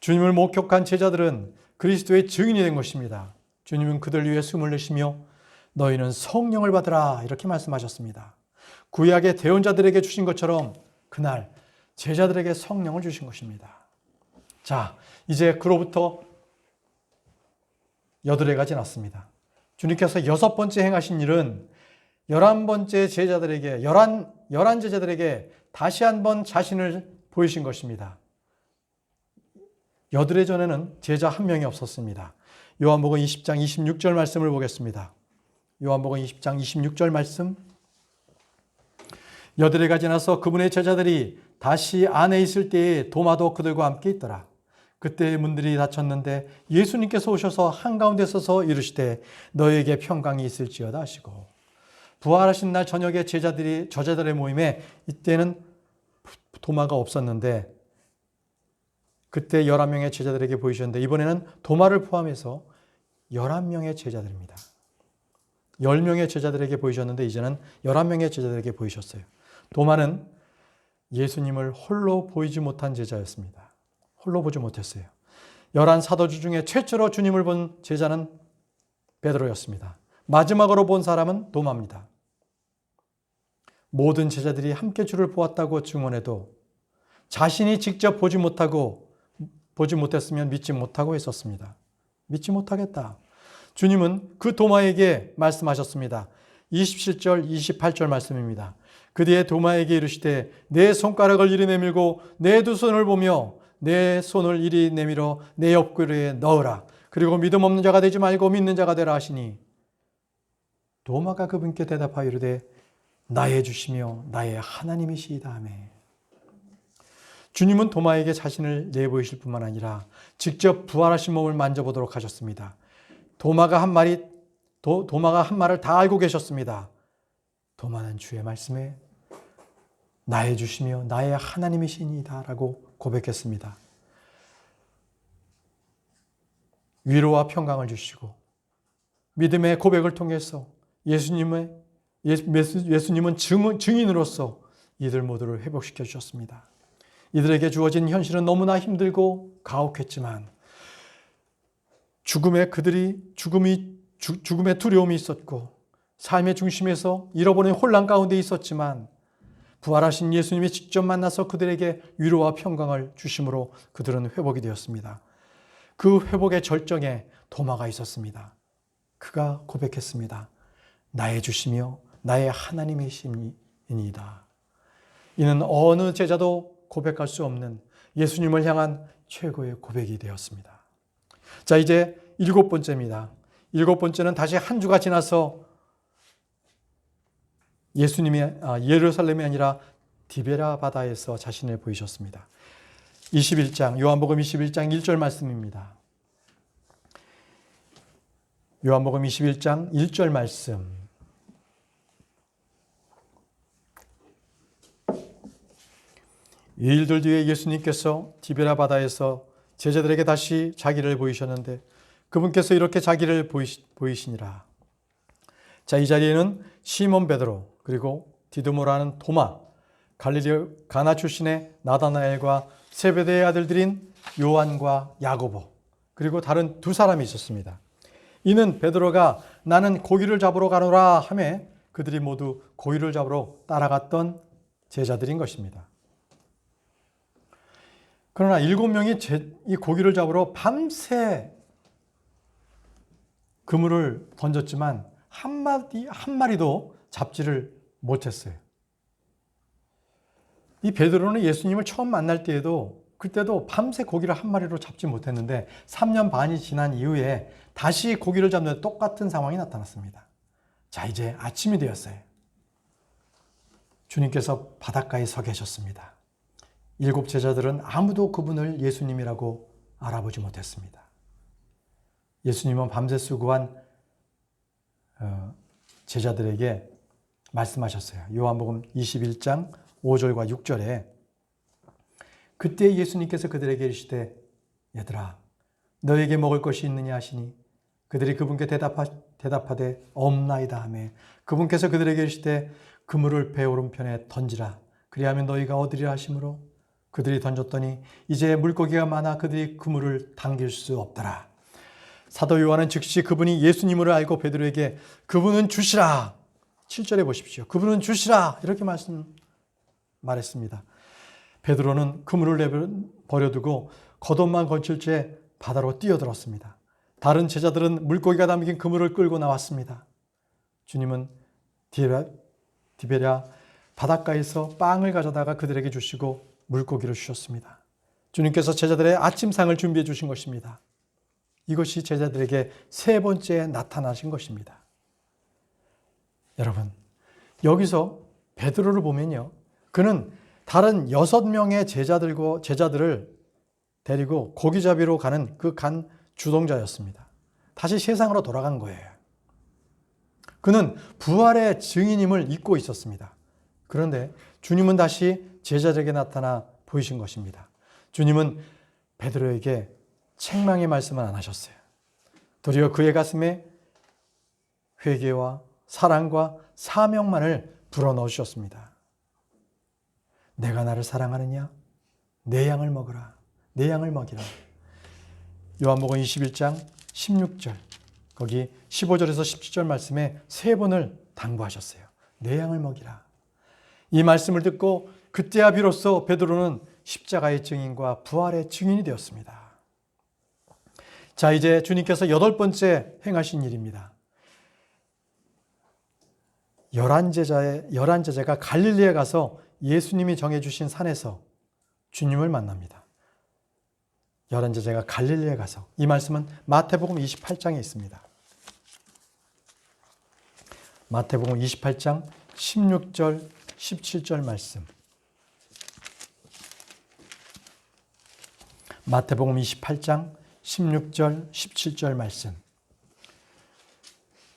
주님을 목격한 제자들은 그리스도의 증인이 된 것입니다. 주님은 그들 위해 숨을 내쉬며 너희는 성령을 받으라 이렇게 말씀하셨습니다. 구약의 대언자들에게 주신 것처럼 그날 제자들에게 성령을 주신 것입니다. 자, 이제 그로부터 8해가 지났습니다. 주님께서 6번째 행하신 일은 11번째 제자들에게, 11 제자들에게 다시 한번 자신을 보이신 것입니다. 8해 전에는 제자 한 명이 없었습니다. 요한복음 20장 26절 말씀을 보겠습니다. 요한복음 20장 26절 말씀. 8해가 지나서 그분의 제자들이 다시 안에 있을 때에 도마도 그들과 함께 있더라. 그때 문들이 닫혔는데 예수님께서 오셔서 한가운데 서서 이르시되 너희에게 평강이 있을지어다 하시고, 부활하신 날 저녁에 저자들의 모임에 이때는 도마가 없었는데 그때 11명의 제자들에게 보이셨는데 이번에는 도마를 포함해서 11명의 제자들입니다. 10명의 제자들에게 보이셨는데 이제는 11명의 제자들에게 보이셨어요. 도마는 예수님을 홀로 보이지 못한 제자였습니다. 홀로 보지 못했어요. 11 사도주 중에 최초로 주님을 본 제자는 베드로였습니다. 마지막으로 본 사람은 도마입니다. 모든 제자들이 함께 주를 보았다고 증언해도 자신이 직접 보지 못했으면 믿지 못하고 있었습니다. 믿지 못하겠다. 주님은 그 도마에게 말씀하셨습니다. 27절, 28절 말씀입니다. 그 뒤에 도마에게 이르시되 내 손가락을 이리 내밀고 내 두 손을 보며 내 손을 이리 내밀어 내 옆구리에 넣으라. 그리고 믿음 없는 자가 되지 말고 믿는 자가 되라 하시니 도마가 그분께 대답하여 이르되 나의 주시며 나의 하나님이시이다 하며. 주님은 도마에게 자신을 내보이실 뿐만 아니라 직접 부활하신 몸을 만져보도록 하셨습니다. 도마가 한 말을 다 알고 계셨습니다. 도마는 주의 말씀에 나의 주시며 나의 하나님이시니이다 라고 고백했습니다. 위로와 평강을 주시고 믿음의 고백을 통해서 예수님은 증인으로서 이들 모두를 회복시켜 주셨습니다. 이들에게 주어진 현실은 너무나 힘들고 가혹했지만 죽음의 두려움이 있었고 삶의 중심에서 잃어버린 혼란 가운데 있었지만 부활하신 예수님이 직접 만나서 그들에게 위로와 평강을 주심으로 그들은 회복이 되었습니다. 그 회복의 절정에 도마가 있었습니다. 그가 고백했습니다. 나의 주시며 나의 하나님이시니이다. 이는 어느 제자도 고백할 수 없는 예수님을 향한 최고의 고백이 되었습니다. 자, 이제 7번째입니다. 7번째는 다시 한 주가 지나서 예수님이 예루살렘이 아니라 디베랴 바다에서 자신을 보이셨습니다. 21장, 요한복음 21장 1절 말씀입니다. 요한복음 21장 1절 말씀. 이 일들 뒤에 예수님께서 디베랴 바다에서 제자들에게 다시 자기를 보이셨는데 그분께서 이렇게 자기를 보이시니라. 자, 이 자리에는 시몬 베드로 그리고 디두모라는 도마, 갈릴리 가나 출신의 나다나엘과 세베대의 아들들인 요한과 야고보 그리고 다른 두 사람이 있었습니다. 이는 베드로가 나는 고기를 잡으러 가노라 하며 그들이 모두 고기를 잡으러 따라갔던 제자들인 것입니다. 그러나 7명이 이 고기를 잡으러 밤새 그물을 던졌지만 한 마리도 잡지를 못했어요. 이 베드로는 예수님을 처음 만날 때에도 그때도 밤새 고기를 한 마리로 잡지 못했는데 3년 반이 지난 이후에 다시 고기를 잡는 똑같은 상황이 나타났습니다. 자, 이제 아침이 되었어요. 주님께서 바닷가에 서 계셨습니다. 7 제자들은 아무도 그분을 예수님이라고 알아보지 못했습니다. 예수님은 밤새 수고한 제자들에게 말씀하셨어요. 요한복음 21장 5절과 6절에 그때 예수님께서 그들에게 이르시되 얘들아 너에게 먹을 것이 있느냐 하시니 그들이 그분께 대답하되 없나이다 하매 그분께서 그들에게 이르시되 그물을 배 오른편에 던지라 그리하면 너희가 얻으리라 하심으로 그들이 던졌더니 이제 물고기가 많아 그들이 그물을 당길 수 없더라. 사도 요한은 즉시 그분이 예수님을 알고 베드로에게 그분은 주시라. 7절에 보십시오. 그분은 주시라. 이렇게 말했습니다. 베드로는 그물을 버려두고 겉옷만 걸칠 채 바다로 뛰어들었습니다. 다른 제자들은 물고기가 담긴 그물을 끌고 나왔습니다. 주님은 디베랴 바닷가에서 빵을 가져다가 그들에게 주시고 물고기를 주셨습니다. 주님께서 제자들의 아침상을 준비해 주신 것입니다. 이것이 제자들에게 세 번째 나타나신 것입니다. 여러분, 여기서 베드로를 보면요. 그는 다른 6명의 제자들을 데리고 고기잡이로 가는 그 간 주동자였습니다. 다시 세상으로 돌아간 거예요. 그는 부활의 증인임을 잊고 있었습니다. 그런데 주님은 다시 제자들에게 나타나 보이신 것입니다. 주님은 베드로에게 책망의 말씀은 안 하셨어요. 도리어 그의 가슴에 회개와 사랑과 사명만을 불어넣으셨습니다. 내가 나를 사랑하느냐? 내 양을 먹으라. 내 양을 먹이라. 요한복음 21장 16절 거기 15절에서 17절 말씀에 3번을 당부하셨어요. 내 양을 먹이라. 이 말씀을 듣고 그때야 비로소 베드로는 십자가의 증인과 부활의 증인이 되었습니다. 자, 이제 주님께서 8번째 행하신 일입니다. 11제자가 갈릴리에 가서 예수님이 정해주신 산에서 주님을 만납니다. 11제자가 갈릴리에 가서 이 말씀은 마태복음 28장에 있습니다. 마태복음 28장 16절, 17절 말씀. 마태복음 28장 16절, 17절 말씀.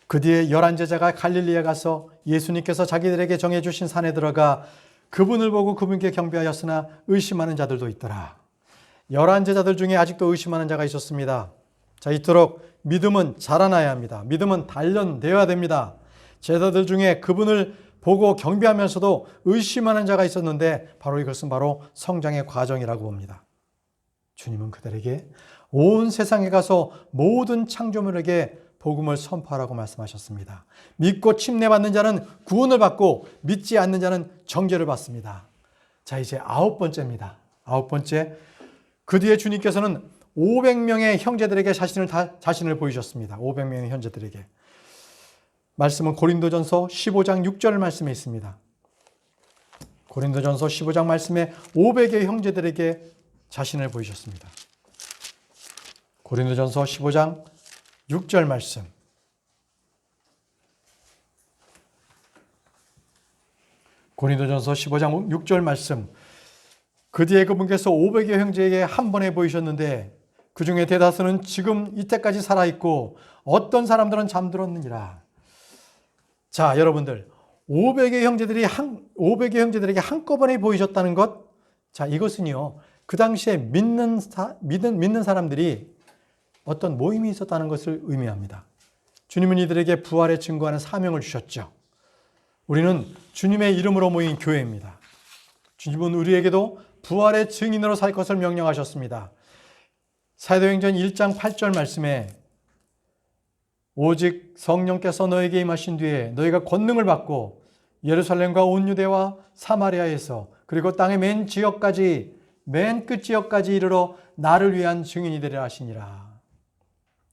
그 뒤에 11제자가 갈릴리에 가서 예수님께서 자기들에게 정해주신 산에 들어가 그분을 보고 그분께 경배하였으나 의심하는 자들도 있더라. 11제자들 중에 아직도 의심하는 자가 있었습니다. 자, 이토록 믿음은 자라나야 합니다. 믿음은 단련되어야 됩니다. 제자들 중에 그분을 보고 경배하면서도 의심하는 자가 있었는데 바로 이것은 바로 성장의 과정이라고 봅니다. 주님은 그들에게 온 세상에 가서 모든 창조물에게 복음을 선포하라고 말씀하셨습니다. 믿고 침례받는 자는 구원을 받고 믿지 않는 자는 정죄를 받습니다. 자, 이제 9번째입니다. 9번째. 그 뒤에 주님께서는 500명의 형제들에게 자신을 보이셨습니다. 500명의 형제들에게. 말씀은 고린도전서 15장 6절 말씀에 있습니다. 고린도전서 15장 말씀에 500의 형제들에게 자신을 보이셨습니다. 고린도전서 15장 6절 말씀. 고린도전서 15장 6절 말씀. 그 뒤에 그분께서 500여 형제에게 한 번에 보이셨는데 그 중에 대다수는 지금 이때까지 살아있고 어떤 사람들은 잠들었느니라. 자, 여러분들 500의 형제들에게 한꺼번에 보이셨다는 것. 자, 이것은요, 그 당시에 믿는 사람들이 어떤 모임이 있었다는 것을 의미합니다. 주님은 이들에게 부활의 증거하는 사명을 주셨죠. 우리는 주님의 이름으로 모인 교회입니다. 주님은 우리에게도 부활의 증인으로 살 것을 명령하셨습니다. 사도행전 1장 8절 말씀에 오직 성령께서 너에게 임하신 뒤에 너희가 권능을 받고 예루살렘과 온 유대와 사마리아에서 그리고 땅의 맨 끝 지역까지 이르러 나를 위한 증인이 되리라 하시니라.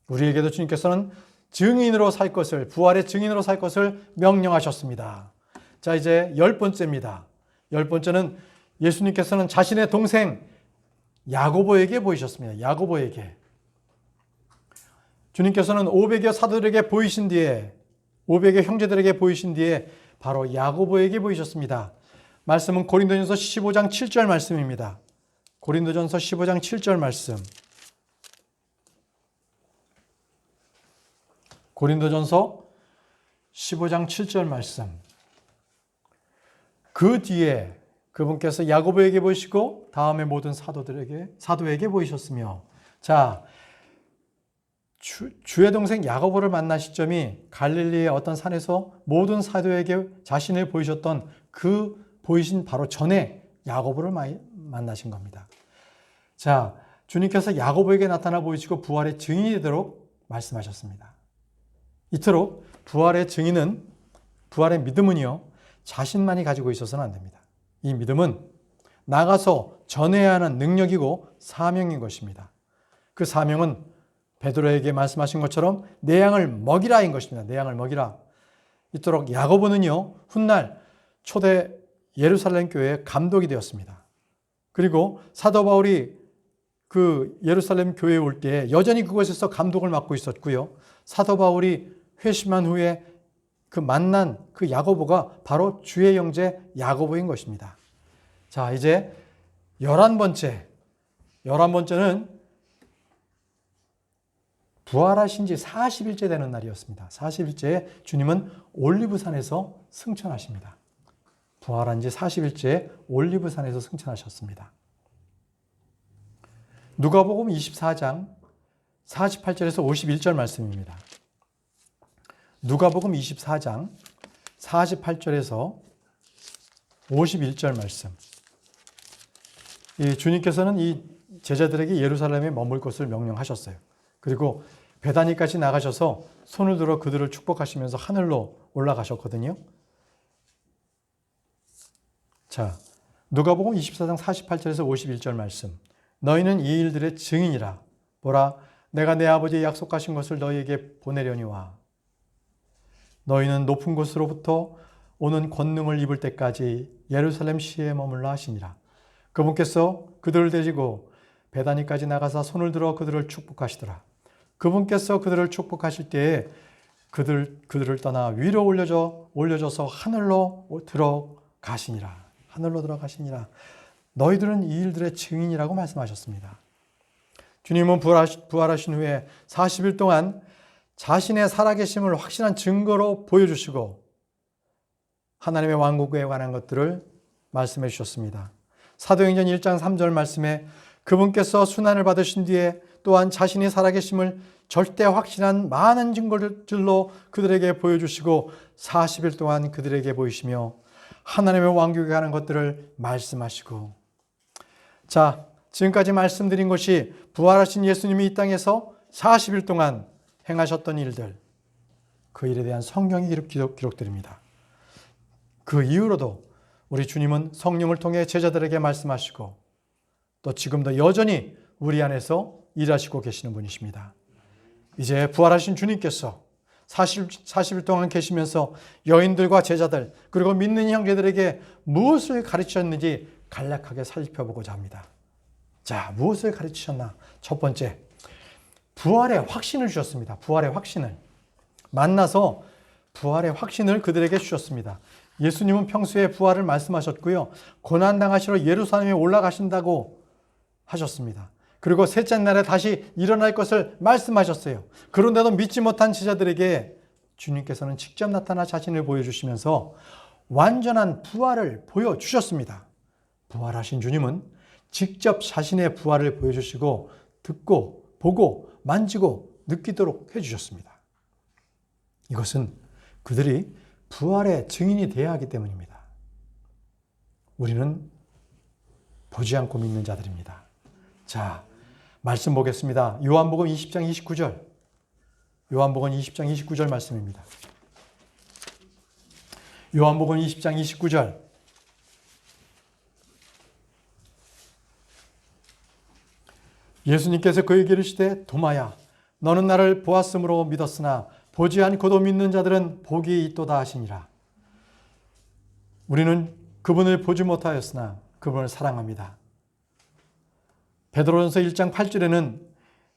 우리에게도 주님께서는 증인으로 살 것을, 부활의 증인으로 살 것을 명령하셨습니다. 자, 이제 10번째입니다. 10번째는 예수님께서는 자신의 동생 야고보에게 보이셨습니다. 야고보에게. 주님께서는 500여 사도들에게 보이신 뒤에, 500여 형제들에게 보이신 뒤에 바로 야고보에게 보이셨습니다. 말씀은 고린도전서 15장 7절 말씀입니다. 고린도전서 15장 7절 말씀. 고린도전서 15장 7절 말씀. 그 뒤에 그분께서 야고보에게 보이시고 다음에 모든 사도에게 보이셨으며. 자, 주의 동생 야고보를 만난 시점이 갈릴리의 어떤 산에서 모든 사도에게 자신을 보이셨던 그 보이신 바로 전에 야고보를 만나신 겁니다. 자, 주님께서 야고보에게 나타나 보이시고 부활의 증인이 되도록 말씀하셨습니다. 이토록 부활의 믿음은요, 자신만이 가지고 있어서는 안 됩니다. 이 믿음은 나가서 전해야 하는 능력이고 사명인 것입니다. 그 사명은 베드로에게 말씀하신 것처럼 내 양을 먹이라인 것입니다. 내 양을 먹이라. 이토록 야고보는요, 훗날 초대 예루살렘 교회의 감독이 되었습니다. 그리고 사도 바울이 그 예루살렘 교회에 올 때 여전히 그곳에서 감독을 맡고 있었고요. 사도 바울이 회심한 후에 그 만난 그 야고보가 바로 주의 형제 야고보인 것입니다. 자, 이제 11번째는 부활하신 지 40일째 되는 날이었습니다. 40일째에 주님은 올리브산에서 승천하십니다. 부활한 지 40일째에 올리브산에서 승천하셨습니다. 누가복음 24장 48절에서 51절 말씀입니다. 누가복음 24장 48절에서 51절 말씀. 주님께서는 이 제자들에게 예루살렘에 머물 것을 명령하셨어요. 그리고 베다니까지 나가셔서 손을 들어 그들을 축복하시면서 하늘로 올라가셨거든요. 자, 누가복음 24장 48절에서 51절 말씀. 너희는 이 일들의 증인이라. 보라, 내가 내 아버지의 약속하신 것을 너희에게 보내려니와 너희는 높은 곳으로부터 오는 권능을 입을 때까지 예루살렘 시에 머물라 하시니라. 그분께서 그들을 데리고 베다니까지 나가사 손을 들어 그들을 축복하시더라. 그분께서 그들을 축복하실 때에 그들을 떠나 위로 올려져서 하늘로 들어가시니라. 하늘로 들어가시니라. 너희들은 이 일들의 증인이라고 말씀하셨습니다. 주님은 부활하신 후에 40일 동안 자신의 살아계심을 확실한 증거로 보여주시고 하나님의 왕국에 관한 것들을 말씀해 주셨습니다. 사도행전 1장 3절 말씀에 그분께서 순환을 받으신 뒤에 또한 자신이 살아계심을 절대 확신한 많은 증거들로 그들에게 보여주시고 40일 동안 그들에게 보이시며 하나님의 왕국에 관한 것들을 말씀하시고, 자, 지금까지 말씀드린 것이 부활하신 예수님이 이 땅에서 40일 동안 행하셨던 일들, 그 일에 대한 성경의 기록들입니다. 그 이후로도 우리 주님은 성령을 통해 제자들에게 말씀하시고 또 지금도 여전히 우리 안에서 일하시고 계시는 분이십니다. 이제 부활하신 주님께서 40일 동안 계시면서 여인들과 제자들 그리고 믿는 형제들에게 무엇을 가르치셨는지 간략하게 살펴보고자 합니다. 자, 무엇을 가르치셨나? 첫 번째, 부활의 확신을 주셨습니다. 부활의 확신을. 만나서 부활의 확신을 그들에게 주셨습니다. 예수님은 평소에 부활을 말씀하셨고요. 고난당하시러 예루살렘에 올라가신다고 하셨습니다. 그리고 셋째 날에 다시 일어날 것을 말씀하셨어요. 그런데도 믿지 못한 제자들에게 주님께서는 직접 나타나 자신을 보여주시면서 완전한 부활을 보여주셨습니다. 부활하신 주님은 직접 자신의 부활을 보여주시고 듣고 보고 만지고 느끼도록 해주셨습니다. 이것은 그들이 부활의 증인이 되어야 하기 때문입니다. 우리는 보지 않고 믿는 자들입니다. 자, 말씀 보겠습니다. 요한복음 20장 29절. 요한복음 20장 29절 말씀입니다. 요한복음 20장 29절. 예수님께서 그에게 이르시되 도마야 너는 나를 보았으므로 믿었으나 보지 않고도 믿는 자들은 복이 있도다 하시니라. 우리는 그분을 보지 못하였으나 그분을 사랑합니다. 베드로전서 1장 8절에는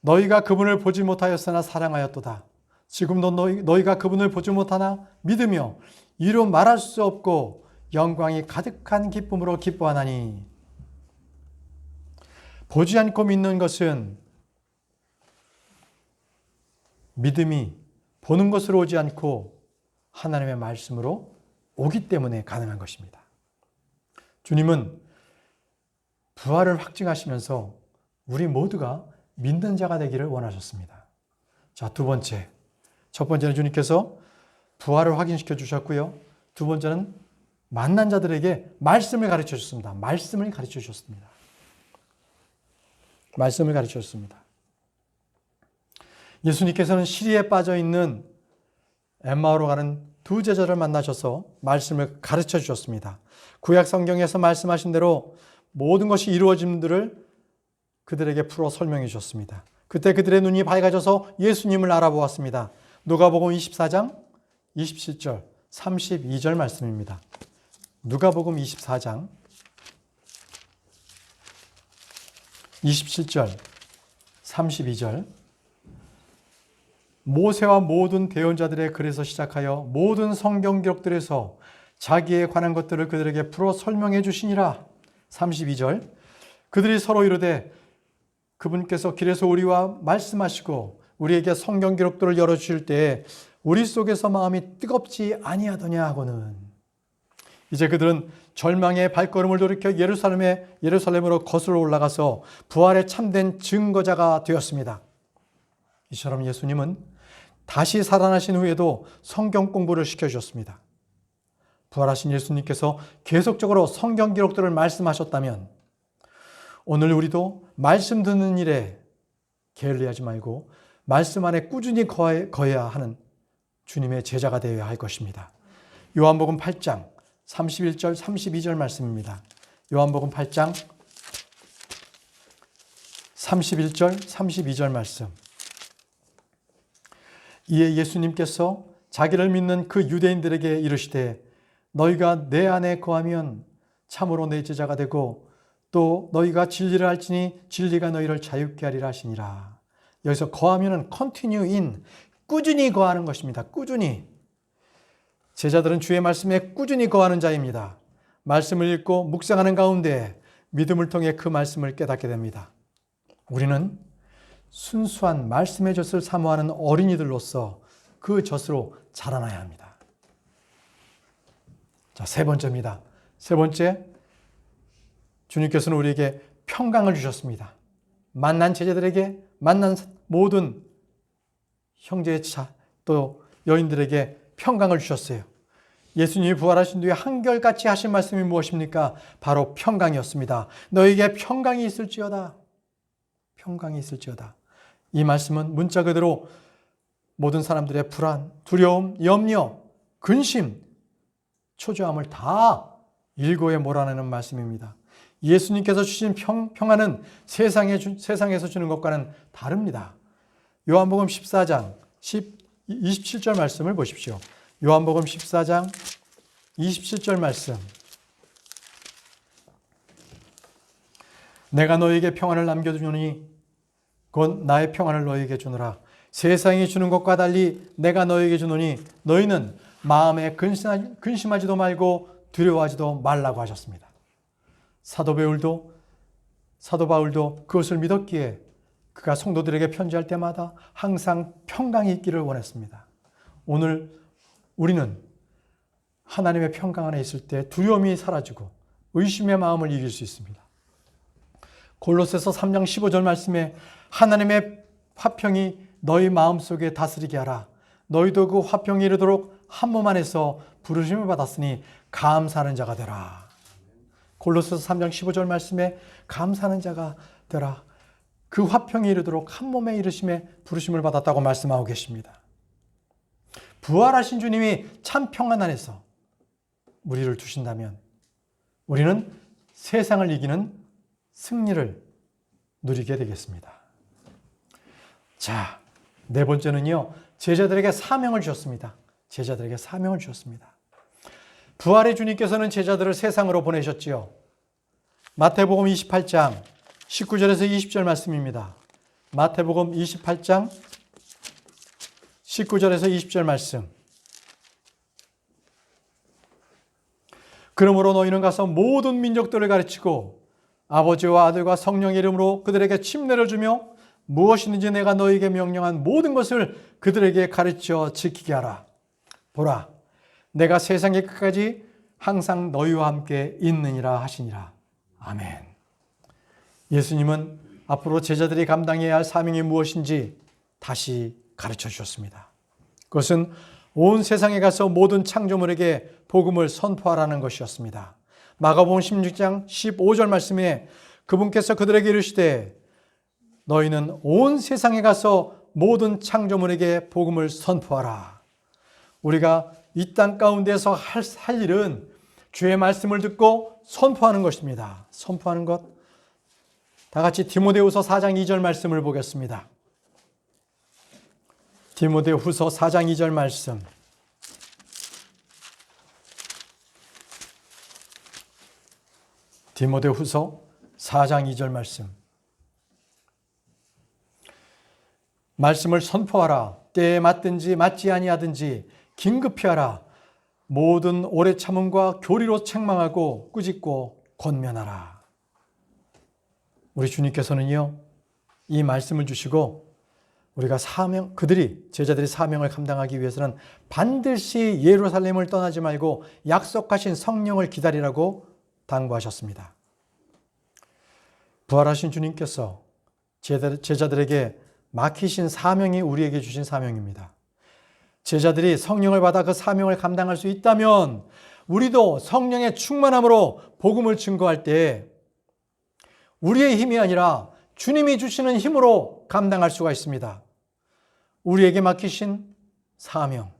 너희가 그분을 보지 못하였으나 사랑하였도다. 지금도 너희가 그분을 보지 못하나 믿으며 이루 말할 수 없고 영광이 가득한 기쁨으로 기뻐하나니. 보지 않고 믿는 것은 믿음이 보는 것으로 오지 않고 하나님의 말씀으로 오기 때문에 가능한 것입니다. 주님은 부활을 확증하시면서 우리 모두가 믿는 자가 되기를 원하셨습니다. 자, 두 번째. 첫 번째는 주님께서 부활을 확인시켜 주셨고요. 두 번째는 만난 자들에게 말씀을 가르쳐 주셨습니다. 말씀을 가르쳐 주셨습니다. 말씀을 가르쳐 주셨습니다. 예수님께서는 시리에 빠져 있는 엠마오로 가는 두 제자를 만나셔서 말씀을 가르쳐 주셨습니다. 구약 성경에서 말씀하신 대로 모든 것이 이루어짐들을 그들에게 풀어 설명해 주셨습니다. 그때 그들의 눈이 밝아져서 예수님을 알아보았습니다. 누가복음 24장 27절 32절 말씀입니다. 누가복음 24장 27절 32절 모세와 모든 대언자들의 글에서 시작하여 모든 성경 기록들에서 자기에 관한 것들을 그들에게 풀어 설명해 주시니라. 32절 그들이 서로 이르되 그분께서 길에서 우리와 말씀하시고 우리에게 성경 기록들을 열어주실 때에 우리 속에서 마음이 뜨겁지 아니하더냐 하고는. 이제 그들은 절망의 발걸음을 돌이켜 예루살렘으로 거슬러 올라가서 부활에 참된 증거자가 되었습니다. 이처럼 예수님은 다시 살아나신 후에도 성경 공부를 시켜주셨습니다. 부활하신 예수님께서 계속적으로 성경 기록들을 말씀하셨다면 오늘 우리도 말씀 듣는 일에 게을리하지 말고 말씀 안에 꾸준히 거해야 하는 주님의 제자가 되어야 할 것입니다. 요한복음 8장 31절 32절 말씀입니다. 요한복음 8장 31절 32절 말씀. 이에 예수님께서 자기를 믿는 그 유대인들에게 이르시되 너희가 내 안에 거하면 참으로 내 제자가 되고 또 너희가 진리를 알지니 진리가 너희를 자유케 하리라 하시니라. 여기서 거하면은 continue in, 꾸준히 거하는 것입니다. 꾸준히. 제자들은 주의 말씀에 꾸준히 거하는 자입니다. 말씀을 읽고 묵상하는 가운데 믿음을 통해 그 말씀을 깨닫게 됩니다. 우리는 순수한 말씀의 젖을 사모하는 어린이들로서 그 젖으로 자라나야 합니다. 자, 세 번째입니다. 세 번째, 주님께서는 우리에게 평강을 주셨습니다. 만난 제자들에게, 만난 모든 형제자 또 여인들에게 평강을 주셨어요. 예수님이 부활하신 뒤에 한결같이 하신 말씀이 무엇입니까? 바로 평강이었습니다. 너에게 평강이 있을지어다. 평강이 있을지어다. 이 말씀은 문자 그대로 모든 사람들의 불안, 두려움, 염려, 근심, 초조함을 다 일고에 몰아내는 말씀입니다. 예수님께서 주신 평안은 세상에서 주는 것과는 다릅니다. 요한복음 14장 27절 말씀을 보십시오. 요한복음 14장 27절 말씀. 내가 너에게 평안을 남겨주노니 곧 나의 평안을 너에게 주노라. 세상이 주는 것과 달리 내가 너에게 주노니 너희는 마음에 근심하지도 말고 두려워하지도 말라고 하셨습니다. 사도 바울도 그것을 믿었기에 그가 성도들에게 편지할 때마다 항상 평강이 있기를 원했습니다. 오늘 우리는 하나님의 평강 안에 있을 때 두려움이 사라지고 의심의 마음을 이길 수 있습니다. 골로새서 3장 15절 말씀에 하나님의 화평이 너희 마음속에 다스리게 하라. 너희도 그 화평이 이르도록 한 몸 안에서 부르심을 받았으니 감사하는 자가 되라. 골로새서 3장 15절 말씀에 감사하는 자가 되라. 그 화평이 이르도록 한 몸에 이르심에 부르심을 받았다고 말씀하고 계십니다. 부활하신 주님이 참 평안 안에서 우리를 두신다면 우리는 세상을 이기는 승리를 누리게 되겠습니다. 자, 네 번째는요, 제자들에게 사명을 주셨습니다. 제자들에게 사명을 주셨습니다. 부활의 주님께서는 제자들을 세상으로 보내셨지요. 마태복음 28장 19절에서 20절 말씀입니다. 마태복음 28장 19절에서 20절 말씀. 그러므로 너희는 가서 모든 민족들을 가르치고 아버지와 아들과 성령의 이름으로 그들에게 침례를 주며 무엇이든지 내가 너희에게 명령한 모든 것을 그들에게 가르쳐 지키게 하라. 보라, 내가 세상의 끝까지 항상 너희와 함께 있느니라 하시니라. 아멘. 예수님은 앞으로 제자들이 감당해야 할 사명이 무엇인지 다시 가르쳐 주셨습니다. 그것은 온 세상에 가서 모든 창조물에게 복음을 선포하라는 것이었습니다. 마가복음 16장 15절 말씀에 그분께서 그들에게 이르시되 너희는 온 세상에 가서 모든 창조물에게 복음을 선포하라. 우리가 이 땅 가운데서 할 일은 주의 말씀을 듣고 선포하는 것입니다. 선포하는 것. 다 같이 디모데후서 4장 2절 말씀을 보겠습니다. 디모데후서 4장 2절 말씀. 디모데후서 4장 2절 말씀. 말씀을 선포하라. 때에 맞든지 맞지 아니하든지 긴급히 하라. 모든 오래 참음과 교리로 책망하고 꾸짖고 권면하라. 우리 주님께서는요, 이 말씀을 주시고 우리가 제자들이 사명을 감당하기 위해서는 반드시 예루살렘을 떠나지 말고 약속하신 성령을 기다리라고 당부하셨습니다. 부활하신 주님께서 제자들에게 맡기신 사명이 우리에게 주신 사명입니다. 제자들이 성령을 받아 그 사명을 감당할 수 있다면 우리도 성령의 충만함으로 복음을 증거할 때 우리의 힘이 아니라 주님이 주시는 힘으로 감당할 수가 있습니다. 우리에게 맡기신 사명,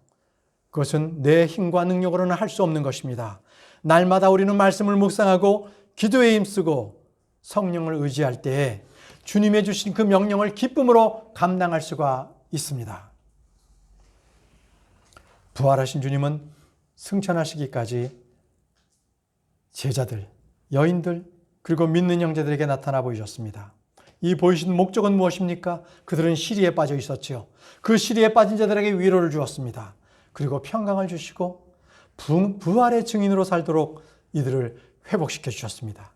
그것은 내 힘과 능력으로는 할 수 없는 것입니다. 날마다 우리는 말씀을 묵상하고 기도에 힘쓰고 성령을 의지할 때에 주님의 주신 그 명령을 기쁨으로 감당할 수가 있습니다. 부활하신 주님은 승천하시기까지 제자들, 여인들, 그리고 믿는 형제들에게 나타나 보이셨습니다. 이 보이신 목적은 무엇입니까? 그들은 시리에 빠져 있었지요. 그 시리에 빠진 자들에게 위로를 주었습니다. 그리고 평강을 주시고 부활의 증인으로 살도록 이들을 회복시켜 주셨습니다.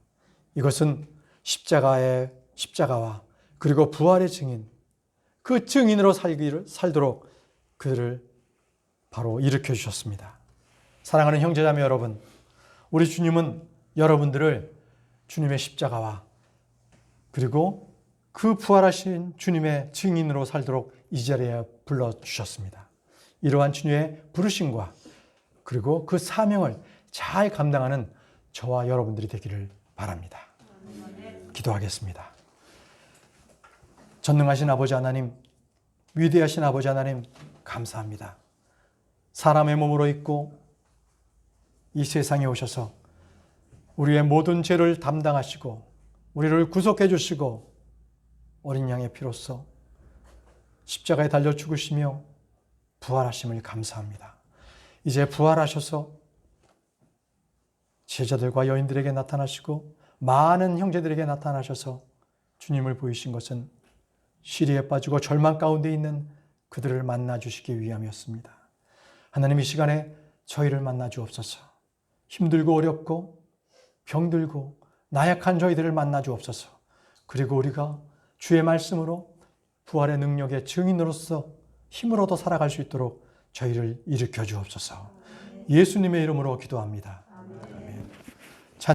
이것은 십자가와 그리고 부활의 증인, 그 증인으로 살도록 그들을 바로 일으켜 주셨습니다. 사랑하는 형제자매 여러분, 우리 주님은 여러분들을 주님의 십자가와 그리고 그 부활하신 주님의 증인으로 살도록 이 자리에 불러주셨습니다. 이러한 주님의 부르심과 그리고 그 사명을 잘 감당하는 저와 여러분들이 되기를 바랍니다. 기도하겠습니다. 전능하신 아버지 하나님, 위대하신 아버지 하나님, 감사합니다. 사람의 몸으로 있고 이 세상에 오셔서 우리의 모든 죄를 담당하시고 우리를 구속해 주시고 어린 양의 피로써 십자가에 달려 죽으시며 부활하심을 감사합니다. 이제 부활하셔서 제자들과 여인들에게 나타나시고 많은 형제들에게 나타나셔서 주님을 보이신 것은 시리에 빠지고 절망 가운데 있는 그들을 만나 주시기 위함이었습니다. 하나님, 이 시간에 저희를 만나 주옵소서. 힘들고 어렵고 병들고 나약한 저희들을 만나 주옵소서. 그리고 우리가 주의 말씀으로 부활의 능력의 증인으로서 힘으로 더 살아갈 수 있도록 저희를 일으켜 주옵소서. 예수님의 이름으로 기도합니다.